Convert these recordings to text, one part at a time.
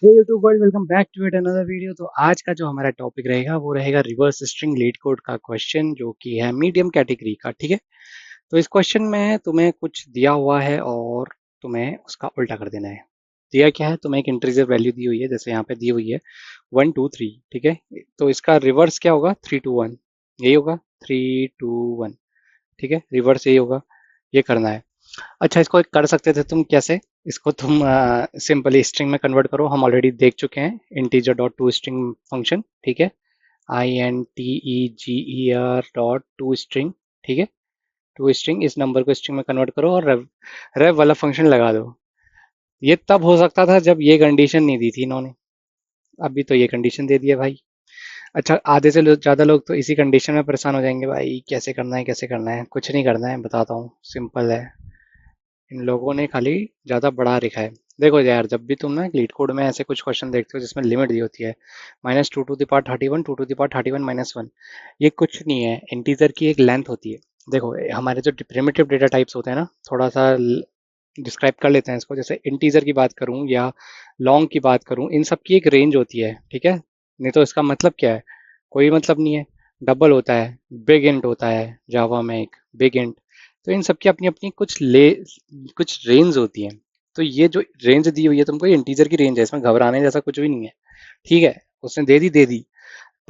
Hey YouTube world, welcome back to it another video. तो आज का जो हमारा टॉपिक रहेगा वो रहेगा रिवर्स स्ट्रिंग लीड कोड का क्वेश्चन, जो कि है मीडियम कैटेगरी का। ठीक है, तो इस क्वेश्चन में तुम्हें कुछ दिया हुआ है और तुम्हें उसका उल्टा कर देना है। दिया क्या है, तुम्हें एक इंटीजर वैल्यू दी हुई है, जैसे यहाँ पे दी हुई है 1 2 3। ठीक है, तो इसका रिवर्स क्या होगा, 3 2 1। यही होगा 3 2 1। ठीक है, रिवर्स यही होगा, ये करना है। अच्छा, इसको कर सकते थे तुम कैसे, इसको तुम सिंपली स्ट्रिंग में कन्वर्ट करो। हम ऑलरेडी देख चुके हैं integer dot to string function. ठीक है, integer.toString। ठीक है, टू स्ट्रिंग, इस नंबर को स्ट्रिंग में कन्वर्ट करो और रेव रेव वाला फंक्शन लगा दो। ये तब हो सकता था जब ये कंडीशन नहीं दी थी इन्होंने, अभी तो ये कंडीशन दे दिया भाई। अच्छा, आधे से ज़्यादा लोग तो इसी कंडीशन में परेशान हो जाएंगे, भाई कैसे करना है कैसे करना है। कुछ नहीं करना है, बताता हूँ, सिंपल है। इन लोगों ने खाली ज़्यादा बढ़ा रखा है। देखो यार, जब भी तुम ना लीड कोड में ऐसे कुछ क्वेश्चन देखते हो जिसमें लिमिट दी होती है -2 to the power 31, 2 to the power 31 - 1, ये कुछ नहीं है, इंटीजर की एक लेंथ होती है। देखो, हमारे जो प्रिमिटिव डेटा टाइप्स होते हैं ना, थोड़ा सा डिस्क्राइब कर लेते हैं इसको। जैसे इंटीजर की बात करूं या लॉन्ग की बात करूं, इन सब की एक रेंज होती है। ठीक है, नहीं तो इसका मतलब क्या है, कोई मतलब नहीं है। डबल होता है, बिग इंट होता है जावा में, एक बिग इंट। तो इन सब की अपनी अपनी कुछ रेंज होती है। तो ये जो रेंज दी हुई है तुमको, ये इंटीजर की रेंज है, इसमें घबराने जैसा कुछ भी नहीं है। ठीक है, उसने दे दी।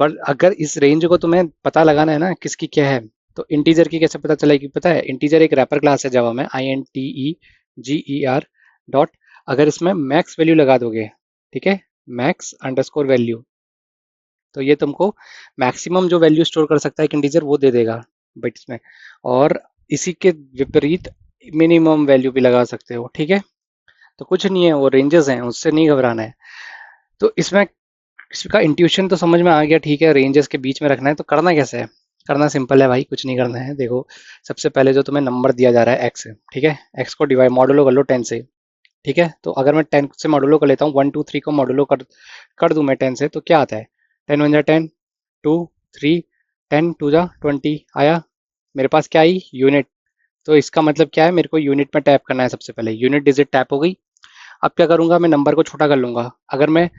पर अगर इस रेंज को तुम्हें पता लगाना है ना किसकी क्या है, तो इंटीजर की कैसे पता चलेगी, पता है? इंटीजर एक रैपर क्लास है जावा में, INTEGER डॉट। अगर इसमें मैक्स वैल्यू लगा दोगे, ठीक है, मैक्स अंडरस्कोर वैल्यू, तो ये तुमको मैक्सिमम जो वैल्यू स्टोर कर सकता है एक इंटीजर, वो दे देगा बिट्स में। और इसी के विपरीत मिनिमम वैल्यू भी लगा सकते हो। ठीक है, तो कुछ नहीं है, वो रेंजेस हैं, उससे नहीं घबराना है। तो इसमें इसका इंट्यूशन तो समझ में आ गया। ठीक है, रेंजेस के बीच में रखना है, तो करना कैसे है? करना सिंपल है भाई, कुछ नहीं करना है। देखो, सबसे पहले जो तुम्हें नंबर दिया जा रहा है एक्स, ठीक है, एक्स को डिवाइड मॉडुलो कर लो 10 से। ठीक है, तो अगर मैं 10 से मॉडुलो कर लेता हूँ, 1 2 3 को मॉडुलो कर दूं मैं 10 से, तो क्या आता है? 10 × 10 2 3, 10 × 2 = 20 आया। मेरे पास क्या आई? यूनिट। तो इसका मतलब क्या है, मेरे को यूनिट में टैप करना है। सबसे पहले यूनिट डिजिट टैप हो गई। अब क्या करूंगा, मैं नंबर को छोटा कर लूंगा। अगर मैं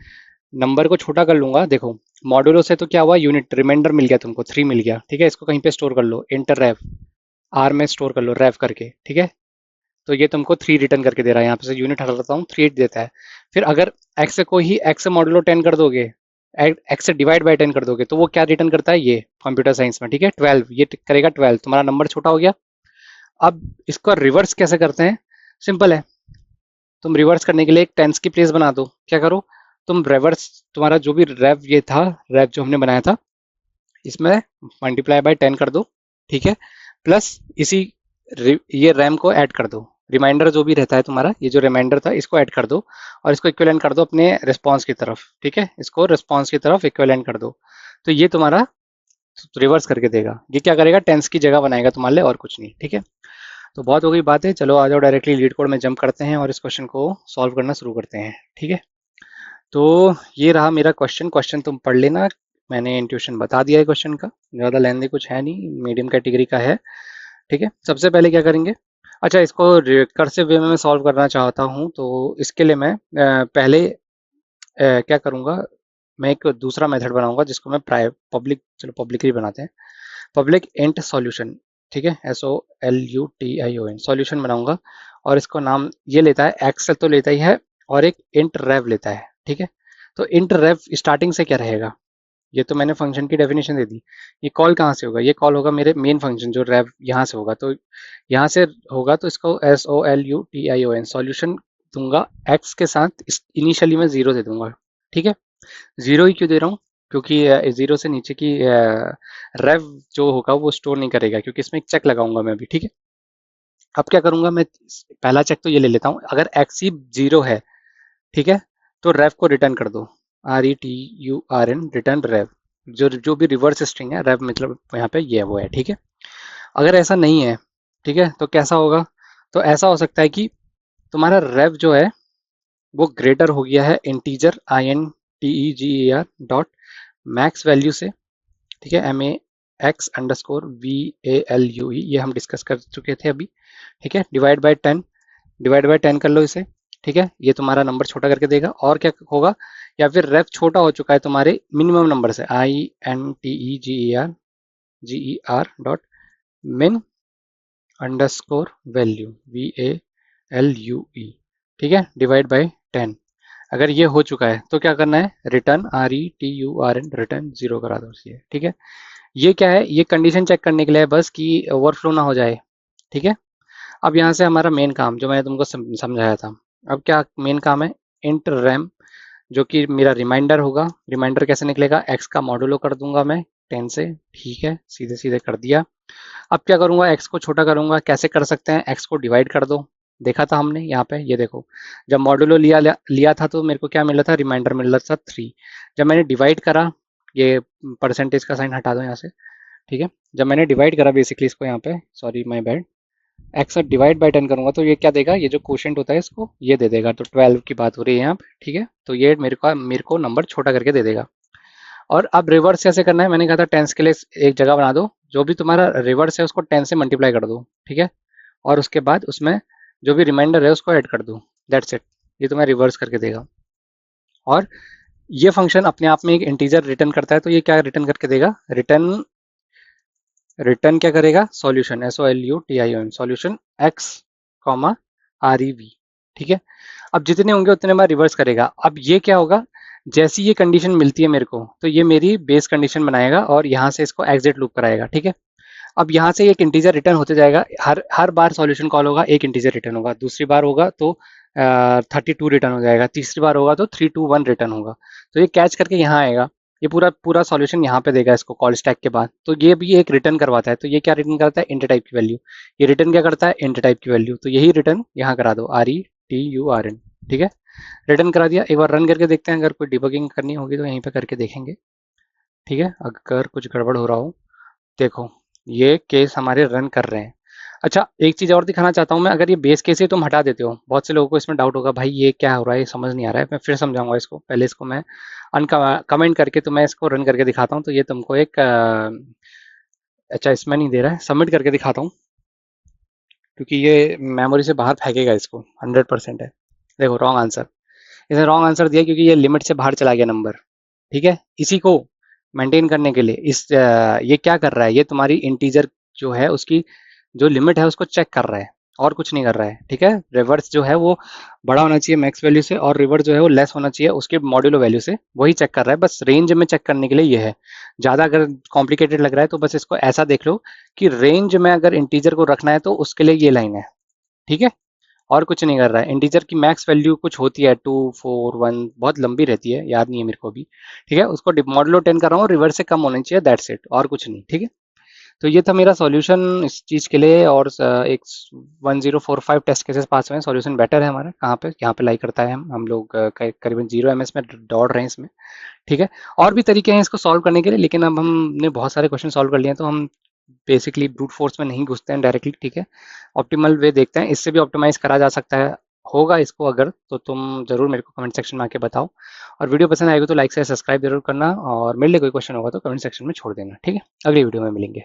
नंबर को छोटा कर लूंगा, देखो, मॉड्यूलो से तो क्या हुआ, यूनिट रिमाइंडर मिल गया तुमको, 3 मिल गया। ठीक है, इसको कहीं पे स्टोर कर लो, इंटर रेव, आर में स्टोर कर लो रेव करके। ठीक है, तो ये तुमको 3 रिटर्न करके दे रहा है। यहाँ पे से यूनिट हटाता हूँ, 3 देता है। फिर अगर एक्स को ही एक्स से मॉड्यूलो 10 कर दोगे, एक्स से डिवाइड बाय 10 कर दोगे, तो वो क्या रिटर्न करता है, ये कंप्यूटर साइंस में, ठीक है, 12, ये करेगा 12। तुम्हारा नंबर छोटा हो गया। अब इसका रिवर्स कैसे करते हैं? सिंपल है, तुम रिवर्स करने के लिए एक टेंस की प्लेस बना दो। क्या करो, तुम रिवर्स, तुम्हारा जो भी रेव ये था, रेव जो हमने बनाया था, इसमें मल्टीप्लाई बाय 10 कर दो। ठीक है, प्लस इसी ये रैम को ऐड कर दो। रिमाइंडर जो भी रहता है तुम्हारा, ये जो रिमाइंडर था, इसको ऐड कर दो और इसको इक्विवेलेंट कर दो अपने रिस्पॉन्स की तरफ। ठीक है, इसको रिस्पॉन्स की तरफ इक्विवेलेंट कर दो। तो ये तुम्हारा रिवर्स करके देगा। ये क्या करेगा, टेंस की जगह बनाएगा तुम्हारे लिए, और कुछ नहीं। ठीक है, तो बहुत हो गई बातें, चलो आ जाओ डायरेक्टली लीड कोड में जंप करते हैं और इस क्वेश्चन को सॉल्व करना शुरू करते हैं। ठीक है, तो ये रहा मेरा क्वेश्चन। क्वेश्चन तुम पढ़ लेना, मैंने इंट्यूशन बता दिया है क्वेश्चन का, ज़्यादा लेंदी कुछ है नहीं, मीडियम कैटेगरी का है। ठीक है, सबसे पहले क्या करेंगे, अच्छा, इसको रिकर्सिव वे में मैं सॉल्व करना चाहता हूँ, तो इसके लिए मैं पहले क्या करूँगा, मैं एक दूसरा मेथड बनाऊंगा जिसको मैं प्राइवेट पब्लिक, चलो पब्लिकली बनाते हैं, पब्लिक इंट सॉल्यूशन। ठीक है, SOLUTION सॉल्यूशन बनाऊंगा। और इसको नाम ये लेता है, एक्सेल तो लेता ही है, और एक इंट रेव लेता है। ठीक है, तो इंट रेव स्टार्टिंग से क्या रहेगा, ये तो मैंने फंक्शन की डेफिनेशन दे दी। ये कॉल कहाँ से होगा, ये कॉल होगा मेरे मेन फंक्शन जो रेव यहाँ से होगा। तो यहाँ से होगा, तो इसको SOLUTION सॉल्यूशन दूंगा एक्स के साथ। इनिशियली मैं जीरो दे दूंगा। ठीक है, जीरो ही क्यों दे रहा हूँ, क्योंकि जीरो से नीचे की रेव जो होगा वो स्टोर नहीं करेगा, क्योंकि इसमें एक चेक लगाऊंगा मैं अभी। ठीक है, अब क्या करूंगा मैं, पहला चेक तो ये ले लेता हूँ, अगर एक्स ही जीरो है, ठीक है, तो रेव को रिटर्न कर दो, RETURN, रिटर्न रेव। जो जो भी रिवर्स स्ट्रिंग है, रेव मतलब यहाँ पे ये वो है। ठीक है, अगर ऐसा नहीं है, ठीक है, तो कैसा होगा, तो ऐसा हो सकता है कि तुम्हारा रेव जो है वो ग्रेटर हो गया है integer INTEGER dot max value से। ठीक है, MAX_VALUE, ये हम डिस्कस कर चुके थे अभी। ठीक है, डिवाइड बाय 10, डिवाइड बाय 10 कर लो इसे। ठीक है, ये तुम्हारा नंबर छोटा करके देगा। और क्या होगा, या फिर रेफ छोटा हो चुका है तुम्हारे मिनिमम नंबर से, INTEGER डॉट मिन अंडरस्कोर वैल्यू VALUE, ठीक है, डिवाइड बाय 10। अगर ये हो चुका है तो क्या करना है, रिटर्न RETURN रिटर्न जीरो करा दो ये, ठीक है। ये क्या है, ये कंडीशन चेक करने के लिए है बस कि ओवरफ्लो ना हो जाए, ठीक है। अब यहाँ से हमारा मेन काम जो मैंने तुमको समझाया था, अब क्या मेन काम है, इंट रैम, जो कि मेरा रिमाइंडर होगा। रिमाइंडर कैसे निकलेगा, एक्स का मॉडुलो कर दूंगा मैं 10 से, ठीक है, सीधे सीधे कर दिया। अब क्या करूंगा, एक्स को छोटा करूंगा, कैसे कर सकते हैं, एक्स को डिवाइड कर दो। देखा था हमने यहाँ पे, ये देखो, जब मॉडुलो लिया था तो मेरे को क्या मिला था, रिमाइंडर मिल रहा था 3। जब मैंने डिवाइड करा, ये परसेंटेज का साइन हटा दो यहाँ से, ठीक है। जब मैंने डिवाइड करा बेसिकली इसको यहाँ पे, sorry my bad, x divide by 10 करूंगा तो ये क्या देगा, ये जो क्वोशंट होता है इसको ये दे देगा। तो 12 की बात हो रही है यहाँ पे, ठीक है। तो ये मेरे को नंबर छोटा करके दे देगा। और अब रिवर्स कैसे करना है, मैंने कहा था टेंस के लिए एक जगह बना दो, जो भी तुम्हारा रिवर्स है उसको 10 से मल्टीप्लाई कर दो, ठीक है। और उसके बाद उसमें जो भी रिमाइंडर है उसको ऐड कर दो, दैट्स इट। ये तुम्हें रिवर्स करके देगा। और ये फंक्शन अपने आप में एक इंटीजर रिटर्न करता है, तो ये क्या रिटर्न करके देगा, रिटर्न रिटर्न क्या करेगा, solution, SOLUTION, solution x comma REV, ठीक है। अब जितने होंगे उतने बार रिवर्स करेगा। अब ये क्या होगा, जैसी ये कंडीशन मिलती है मेरे को, तो ये मेरी बेस कंडीशन बनाएगा और यहाँ से इसको एग्जिट लूप कराएगा, ठीक है। अब यहाँ से एक इंटीजर रिटर्न होते जाएगा, हर हर बार सॉल्यूशन कॉल होगा एक इंटीजर रिटर्न होगा, दूसरी बार होगा तो 32 रिटर्न हो जाएगा, तीसरी बार होगा तो 321 रिटर्न होगा। तो ये कैच करके यहाँ आएगा, ये पूरा पूरा सॉल्यूशन यहाँ पे देगा इसको कॉल स्टैक के बाद। तो ये भी एक रिटर्न करवाता है, तो ये क्या रिटर्न करता है, इंट टाइप की वैल्यू। ये रिटर्न क्या करता है, इंट टाइप की वैल्यू। तो यही रिटर्न यहाँ करा दो, RETURN, ठीक है। रिटर्न करा दिया, एक बार रन करके देखते हैं, अगर कोई डिबगिंग करनी होगी तो यहीं पे करके देखेंगे, ठीक है। अगर कुछ गड़बड़ हो रहा हो, देखो ये केस हमारे रन कर रहे हैं। अच्छा, एक चीज और दिखाना चाहता हूँ मैं, अगर ये बेस केस ही तुम हटा देते हो, बहुत से लोगों को इसमें डाउट होगा, भाई ये क्या हो रहा है, ये समझ नहीं आ रहा है। मैं फिर समझाऊंगा इसको, पहले इसको मैं कमेंट करके तो मैं इसको रन करके दिखाता हूँ। तो ये तुमको एक अच्छा इसमें नहीं दे रहा है, सबमिट करके दिखाता हूँ, क्योंकि ये मेमोरी से बाहर फेंकेगा इसको, 100% है। देखो रॉन्ग आंसर, इसने रॉन्ग आंसर दिया क्योंकि ये लिमिट से बाहर चला गया नंबर, ठीक है। इसी को मेंटेन करने के लिए ये क्या कर रहा है, ये तुम्हारी इंटीजर जो है उसकी जो लिमिट है उसको चेक कर रहा है, और कुछ नहीं कर रहा है, ठीक है। रिवर्स जो है वो बड़ा होना चाहिए मैक्स वैल्यू से, और रिवर्स जो है वो लेस होना चाहिए उसके मॉड्यूलो वैल्यू से, वही चेक कर रहा है। बस रेंज में चेक करने के लिए ये है। ज़्यादा अगर कॉम्प्लिकेटेड लग रहा है तो बस इसको ऐसा देख लो कि रेंज में अगर इंटीजर को रखना है तो उसके लिए ये लाइन है, ठीक है। और कुछ नहीं कर रहा है। इंटीजर की मैक्स वैल्यू कुछ होती है 241, बहुत लंबी रहती है, याद नहीं है मेरे को भी, ठीक है। उसको मॉडुलो 10 कर रहा हूँ, रिवर्स से कम होना चाहिए, दैट्स इट, और कुछ नहीं, ठीक है। तो ये था मेरा सॉल्यूशन इस चीज़ के लिए। और एक 1045 टेस्ट केसेस पास हुए हैं, सॉल्यूशन बेटर है हमारा, कहाँ पे, यहाँ पे लाई करता है, हम लोग करीबन 0 ms में दौड़ रहे हैं इसमें, ठीक है। और भी तरीके हैं इसको सॉल्व करने के लिए, लेकिन अब हमने बहुत सारे क्वेश्चन सॉल्व कर लिए हैं, तो हम बेसिकली ब्रूट फोर्स में नहीं घुसते हैं डायरेक्टली, ठीक है। ऑप्टिमल वे देखते हैं, इससे भी ऑप्टिमाइज करा जा सकता है, होगा इसको अगर, तो तुम जरूर मेरे को कमेंट सेक्शन में आके बताओ। और वीडियो पसंद आएगी तो लाइक से सब्सक्राइब जरूर करना, और मेरे लिए कोई क्वेश्चन होगा तो कमेंट सेक्शन में छोड़ देना, ठीक है। अगली वीडियो में मिलेंगे।